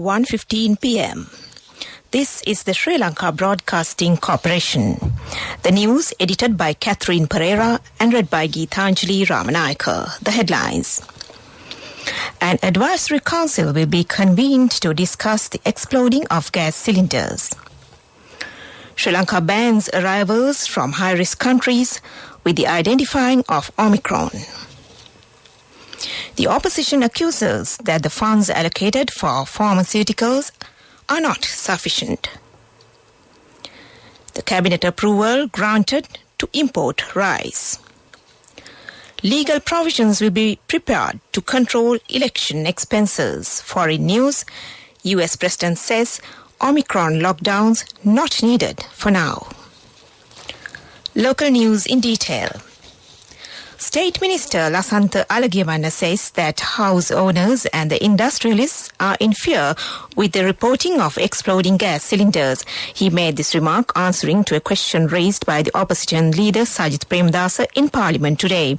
1:15 p.m. This is the Sri Lanka Broadcasting Corporation. The news edited by Catherine Pereira and read by Geethanjali Ramanayaka. The headlines. An advisory council will be convened to discuss the exploding of gas cylinders. Sri Lanka bans arrivals from high-risk countries with the identifying of Omicron. The opposition accuses that the funds allocated for pharmaceuticals are not sufficient. The cabinet approval granted to import rice. Legal provisions will be prepared to control election expenses. Foreign news, US President says Omicron lockdowns not needed for now. Local news in detail. State Minister Lasantha Alagiyawanna says that house owners and the industrialists are in fear with the reporting of exploding gas cylinders. He made this remark answering to a question raised by the opposition leader Sajith Premadasa in Parliament today.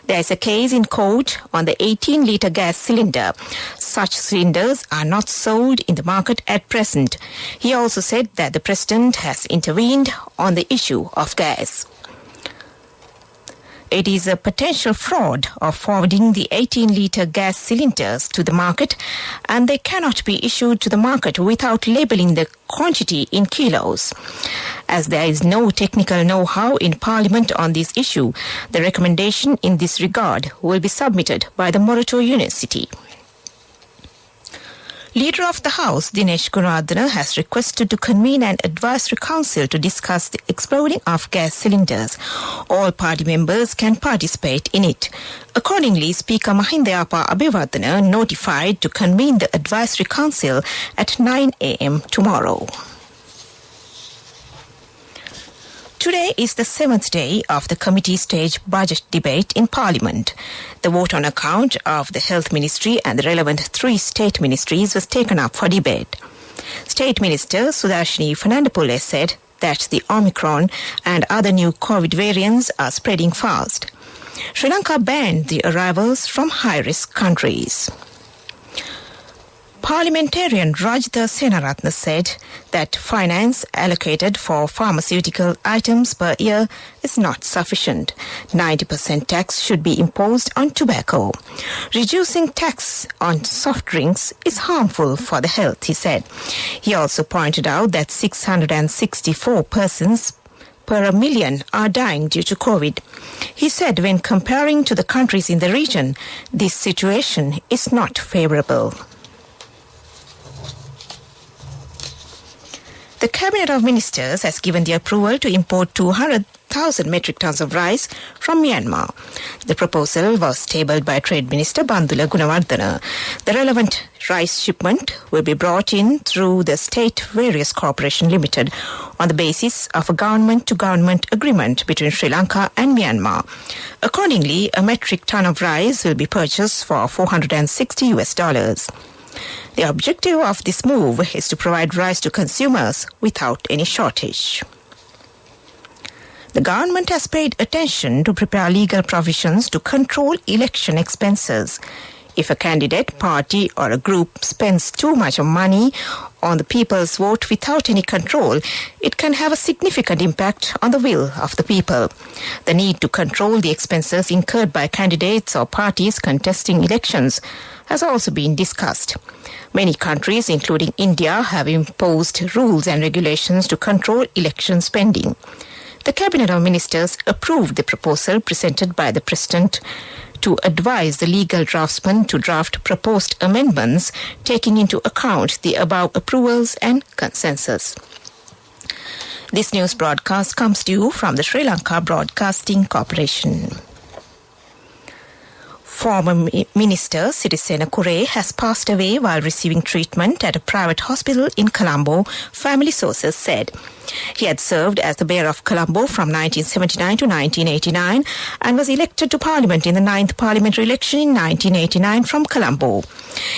There is a case in court on the 18-litre gas cylinder. Such cylinders are not sold in the market at present. He also said that the President has intervened on the issue of gas. It is a potential fraud of forwarding the 18-litre gas cylinders to the market, and they cannot be issued to the market without labelling the quantity in kilos. As there is no technical know-how in Parliament on this issue, the recommendation in this regard will be submitted by the Morato University. Leader of the House, Dinesh Gunawardena, has requested to convene an advisory council to discuss the exploding of gas cylinders. All party members can participate in it. Accordingly, Speaker Mahindayapa Abeyewardena notified to convene the advisory council at 9 a.m. tomorrow. Today is the 7th day of the committee stage budget debate in Parliament. The vote on account of the Health Ministry and the relevant 3 state ministries was taken up for debate. State Minister Sudarshini Fernandapule said that the Omicron and other new COVID variants are spreading fast. Sri Lanka banned the arrivals from high-risk countries. Parliamentarian Rajitha Senaratne said that finance allocated for pharmaceutical items per year is not sufficient. 90% tax should be imposed on tobacco. Reducing tax on soft drinks is harmful for the health, he said. He also pointed out that 664 persons per a million are dying due to COVID. He said when comparing to the countries in the region, this situation is not favorable. The Cabinet of Ministers has given the approval to import 200,000 metric tons of rice from Myanmar. The proposal was tabled by Trade Minister Bandula Gunawardena. The relevant rice shipment will be brought in through the State Various Corporation Limited on the basis of a government-to-government agreement between Sri Lanka and Myanmar. Accordingly, a metric ton of rice will be purchased for $460. The objective of this move is to provide rice to consumers without any shortage. The government has paid attention to prepare legal provisions to control election expenses. If a candidate, party or a group spends too much money on the people's vote without any control, it can have a significant impact on the will of the people. The need to control the expenses incurred by candidates or parties contesting elections has also been discussed. Many countries, including India, have imposed rules and regulations to control election spending. The Cabinet of Ministers approved the proposal presented by the President to advise the legal draftsman to draft proposed amendments, taking into account the above approvals and consensus. This news broadcast comes to you from the Sri Lanka Broadcasting Corporation. Former Minister Sirisena Kure has passed away while receiving treatment at a private hospital in Colombo, family sources said. He had served as the Mayor of Colombo from 1979 to 1989 and was elected to Parliament in the 9th parliamentary election in 1989 from Colombo.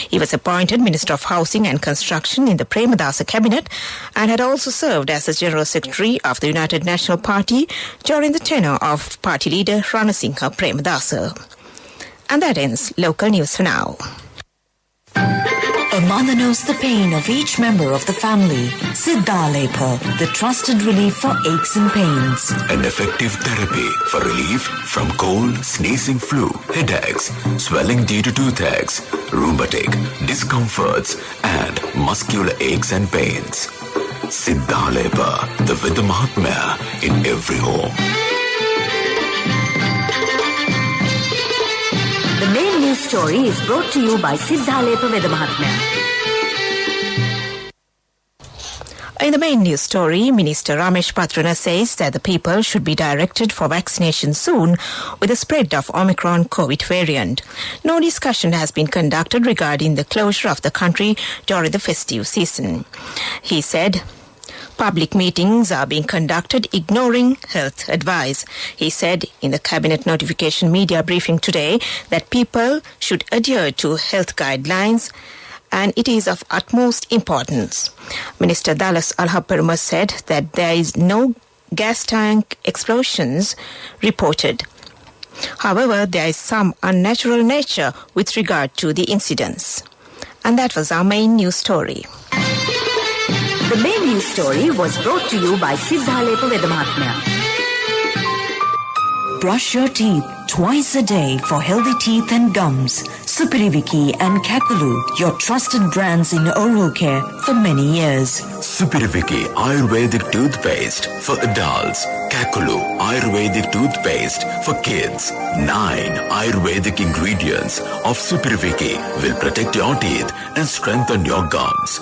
He was appointed Minister of Housing and Construction in the Premadasa cabinet and had also served as the General Secretary of the United National Party during the tenure of party leader Ranasinghe Premadasa. And that ends local news for now. A mother knows the pain of each member of the family. Sinhala, the trusted relief for aches and pains. An effective therapy for relief from cold, sneezing, flu, headaches, swelling due to toothaches, rheumatic, discomforts, and muscular aches and pains. Sinhala, the Vidya Mahatmya in every home. The main news story is brought to you by Sinhala Vidya Mahatmya. In the main news story, Minister Ramesh Patrana says that the people should be directed for vaccination soon with the spread of Omicron COVID variant. No discussion has been conducted regarding the closure of the country during the festive season. He said, public meetings are being conducted ignoring health advice. He said in the Cabinet notification media briefing today that people should adhere to health guidelines and it is of utmost importance. Minister Dallas Alhaparuma said that there is no gas tank explosions reported. However, there is some unnatural nature with regard to the incidents. And that was our main news story. The main news story was brought to you by Sinhala Vidya Mahatmya. Brush your teeth twice a day for healthy teeth and gums. Supiriviki and Kakulu, your trusted brands in oral care for many years. Supiriviki Ayurvedic toothpaste for adults. Kakulu Ayurvedic toothpaste for kids. 9 Ayurvedic ingredients of Supiriviki will protect your teeth and strengthen your gums.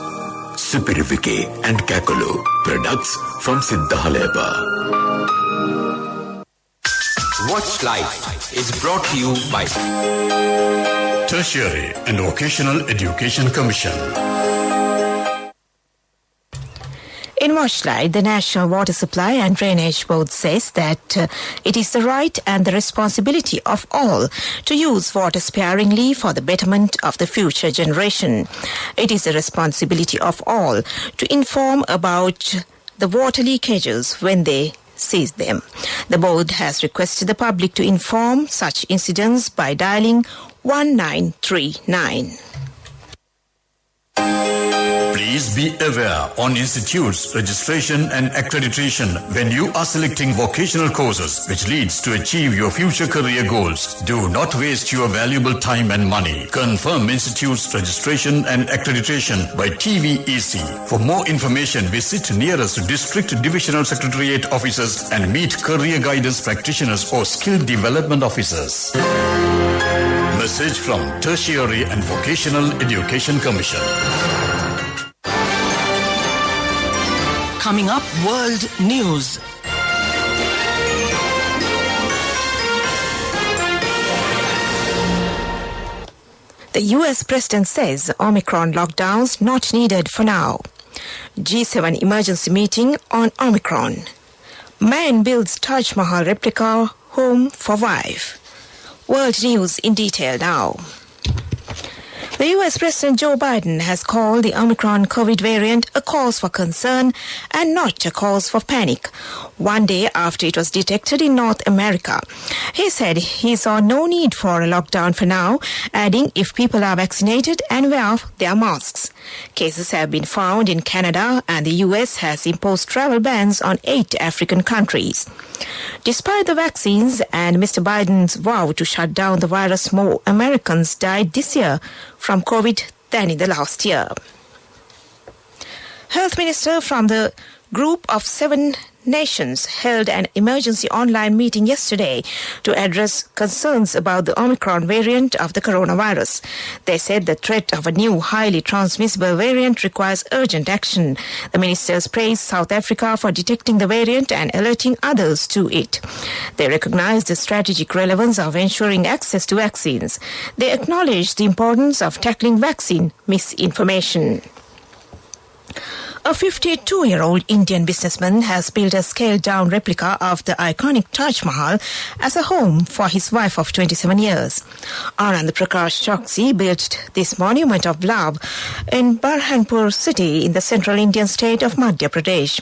Supiriviki and Kakulu, products from Sinhala. Watch Life is brought to you by Tertiary and Vocational Education Commission. In Watchlight, the National Water Supply and Drainage Board says that it is the right and the responsibility of all to use water sparingly for the betterment of the future generation. It is the responsibility of all to inform about the water leakages when they sees them. The board has requested the public to inform such incidents by dialing 1939. Please be aware on institutes, registration and accreditation when you are selecting vocational courses which leads to achieve your future career goals. Do not waste your valuable time and money. Confirm institutes, registration and accreditation by TVEC. For more information, visit nearest district divisional secretariat offices and meet career guidance practitioners or skill development officers. Message from Tertiary and Vocational Education Commission. Coming up, World News. The US President says Omicron lockdowns not needed for now. G7 emergency meeting on Omicron. Man builds Taj Mahal replica home for wife. World News in detail now. The US President Joe Biden has called the Omicron COVID variant a cause for concern and not a cause for panic, one day after it was detected in North America. He said he saw no need for a lockdown for now, adding if people are vaccinated and wear their masks. Cases have been found in Canada and the US has imposed travel bans on 8 African countries. Despite the vaccines and Mr. Biden's vow to shut down the virus, more Americans died this year from COVID than in the last year. Health Minister from the Group of 7 nations held an emergency online meeting yesterday to address concerns about the Omicron variant of the coronavirus. They said the threat of a new highly transmissible variant requires urgent action. The ministers praised South Africa for detecting the variant and alerting others to it. They recognized the strategic relevance of ensuring access to vaccines. They acknowledged the importance of tackling vaccine misinformation. A 52-year-old Indian businessman has built a scaled-down replica of the iconic Taj Mahal as a home for his wife of 27 years. Anand Prakash Choksi built this monument of love in Burhanpur city in the central Indian state of Madhya Pradesh.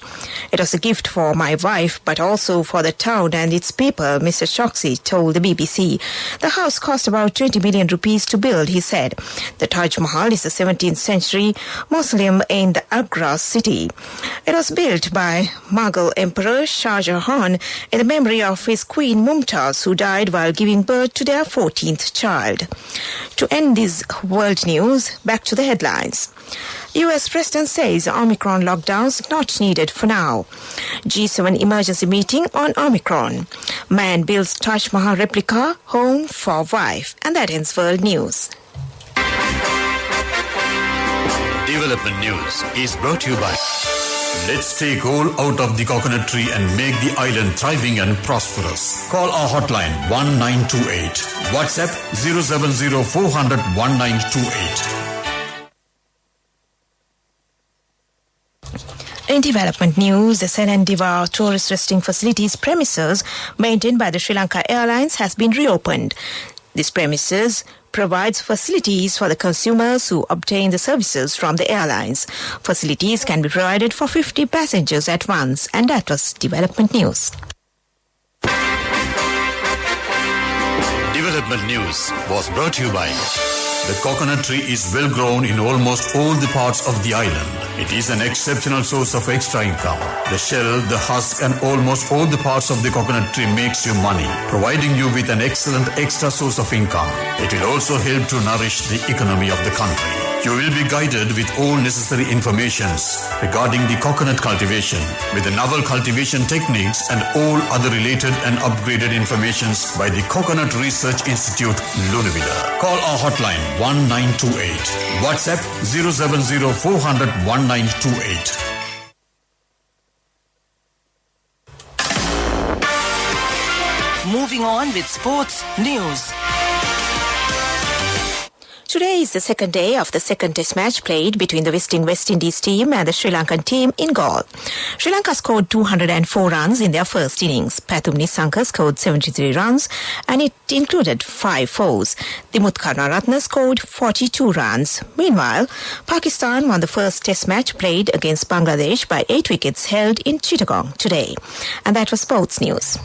It was a gift for my wife, but also for the town and its people, Mr. Choksi told the BBC. The house cost about 20 million rupees to build, he said. The Taj Mahal is a 17th century mausoleum in the Agra city. It was built by Mughal Emperor Shah Jahan in the memory of his Queen Mumtaz, who died while giving birth to their 14th child. To end this world news, back to the headlines. US President says Omicron lockdowns not needed for now. G7 emergency meeting on Omicron. Man builds Taj Mahal replica home for wife. And that ends world news. Development News is brought to you by Let's take all out of the coconut tree and make the island thriving and prosperous. Call our hotline 1928. WhatsApp 070 400 1928. In development news, the Senandiva tourist resting facilities premises maintained by the Sri Lanka Airlines has been reopened. This premises provides facilities for the consumers who obtain the services from the airlines. Facilities can be provided for 50 passengers at once, and that was development news. Development News was brought to you by the coconut tree is well grown in almost all the parts of the island. It is an exceptional source of extra income. The shell, the husk and almost all the parts of the coconut tree makes you money, providing you with an excellent extra source of income. It will also help to nourish the economy of the country. You will be guided with all necessary informations regarding the coconut cultivation, with the novel cultivation techniques and all other related and upgraded informations by the Coconut Research Institute, Lunavilla. Call our hotline 1928. WhatsApp 070 400 1928. Moving on with sports news. Today is the second day of the second test match played between the West Indies team and the Sri Lankan team in Galle. Sri Lanka scored 204 runs in their first innings. Pathum Nissanka scored 73 runs and it included 5 fours. Dimuth Karunaratne scored 42 runs. Meanwhile, Pakistan won the first test match played against Bangladesh by 8 wickets held in Chittagong today. And that was sports news.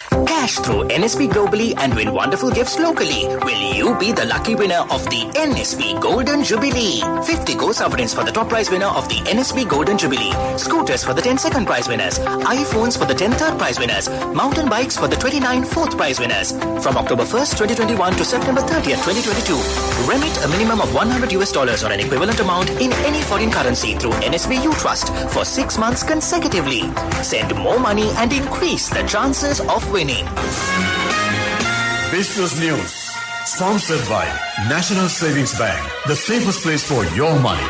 Cash through NSB globally and win wonderful gifts locally. Will you be the lucky winner of the NSB Golden Jubilee? 50 gold sovereigns for the top prize winner of the NSB Golden Jubilee. Scooters for the 10 second prize winners. iPhones for the 10 third prize winners. Mountain bikes for the 29 fourth prize winners. From October 1st, 2021 to September 30th, 2022. Remit a minimum of $100 or an equivalent amount in any foreign currency through NSB U Trust for 6 months consecutively. Send more money and increase the chances of winning. Business News, sponsored by National Savings Bank, the safest place for your money.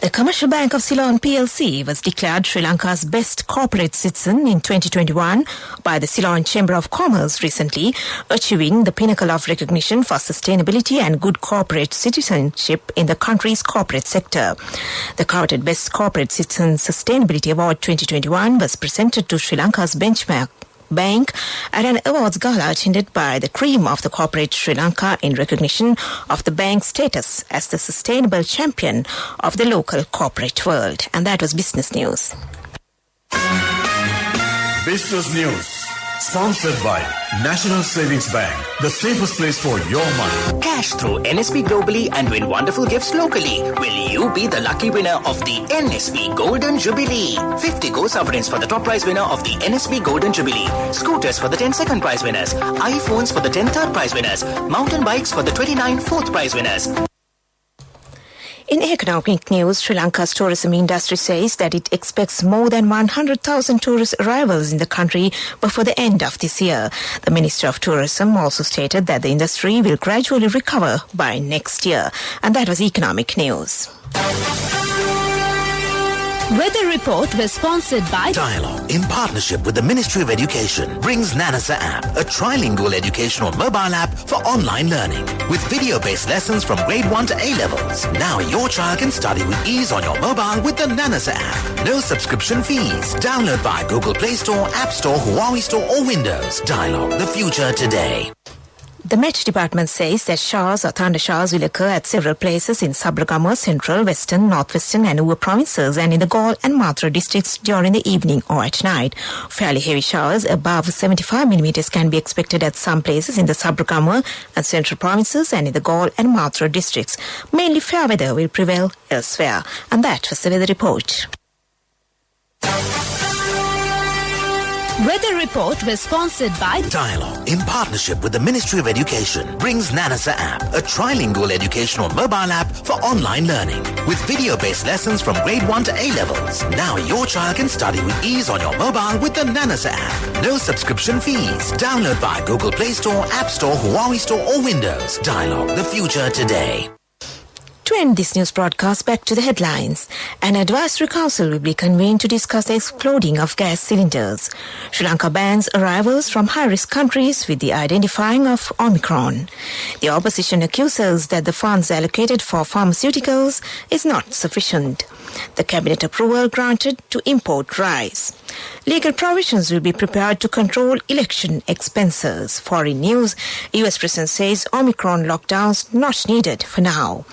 The Commercial Bank of Ceylon PLC was declared Sri Lanka's best corporate citizen in 2021 by the Ceylon Chamber of Commerce recently, achieving the pinnacle of recognition for sustainability and good corporate citizenship in the country's corporate sector. The coveted Best Corporate Citizen Sustainability Award 2021 was presented to Sri Lanka's Benchmark Bank at an awards gala attended by the cream of the corporate Sri Lanka in recognition of the bank's status as the sustainable champion of the local corporate world. And that was Business News. Business News, sponsored by National Savings Bank, the safest place for your money. Cash through NSB globally and win wonderful gifts locally. Will you be the lucky winner of the NSB Golden Jubilee? 50 gold sovereigns for the top prize winner of the NSB Golden Jubilee. Scooters for the 10 second prize winners. iPhones for the 10 third prize winners. Mountain bikes for the 29 fourth prize winners. In economic news, Sri Lanka's tourism industry says that it expects more than 100,000 tourist arrivals in the country before the end of this year. The Minister of Tourism also stated that the industry will gradually recover by next year. And that was economic news. Weather report was sponsored by Dialogue, in partnership with the Ministry of Education, brings Nanasa app, a trilingual educational mobile app for online learning with video-based lessons from grade 1 to A-levels. Now your child can study with ease on your mobile with the Nanasa app. No subscription fees. Download via Google Play Store, App Store, Huawei Store or Windows. Dialogue, the future today. The Met Department says that showers or thunder showers will occur at several places in Sabragama, Central, Western, Northwestern and Uva provinces and in the Gaul and Mathura districts during the evening or at night. Fairly heavy showers above 75 millimeters can be expected at some places in the Sabragama and Central provinces and in the Gaul and Mathura districts. Mainly fair weather will prevail elsewhere. And that was the weather report. Weather report was sponsored by Dialogue, in partnership with the Ministry of Education, brings Nanasa app, a trilingual educational mobile app for online learning with video-based lessons from grade 1 to A-levels. Now your child can study with ease on your mobile with the Nanasa app. No subscription fees. Download via Google Play Store, App Store, Huawei Store or Windows. Dialogue, the future today. To end this news broadcast, back to the headlines. An advisory council will be convened to discuss the exploding of gas cylinders. Sri Lanka bans arrivals from high-risk countries with the identifying of Omicron. The opposition accuses that the funds allocated for pharmaceuticals is not sufficient. The cabinet approval granted to import rice. Legal provisions will be prepared to control election expenses. Foreign news, US President says Omicron lockdowns not needed for now.